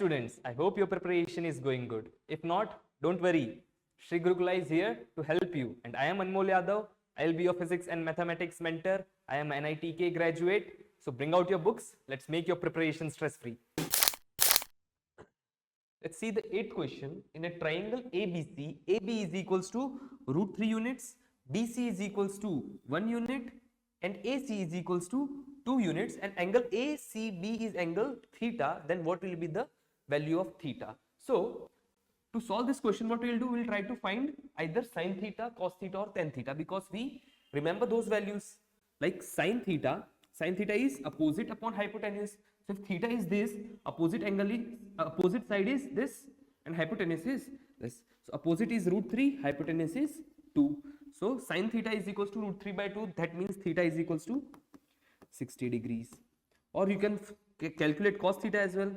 students, I hope your preparation is going good. If not, don't worry. Sri Gurukula is here to help you. And I am Anmol Yadav. I will be your physics and mathematics mentor. I am an IIT-JEE graduate. So bring out your books. Let's make your preparation stress-free. Let's see the 8th question. In a triangle ABC, AB is equals to √3 units, BC is equals to 1 unit, and AC is equals to 2 units, and angle ACB is angle theta, then what will be the value of theta? So, to solve this question, what we will do, we will try to find either sin theta, cos theta or tan theta, because we remember those values. Like sin theta is opposite upon hypotenuse. So if theta is this, opposite side is this, and hypotenuse is this. So opposite is √3, hypotenuse is 2. So sin theta is equals to √3/2. That means theta is equals to 60 degrees. Or you can calculate cos theta as well.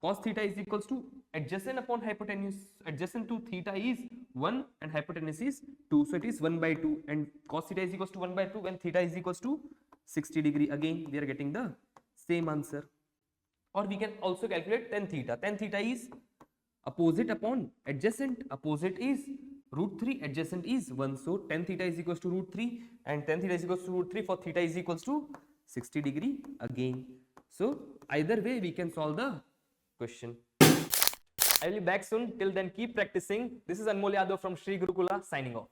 Cos theta is equals to adjacent upon hypotenuse. Adjacent to theta is 1 and hypotenuse is 2. So it is 1/2, and cos theta is equals to 1/2 when theta is equals to 60 degree. Again, we are getting the same answer. Or we can also calculate tan theta. Tan theta is opposite upon adjacent. Opposite is √3, adjacent is 1. So tan theta is equals to √3, and tan theta is equals to √3 for theta is equals to 60 degree again. So either way we can solve the question. I will be back soon. Till then, keep practicing. This is Anmol Yadav from Sri Gurukula signing off.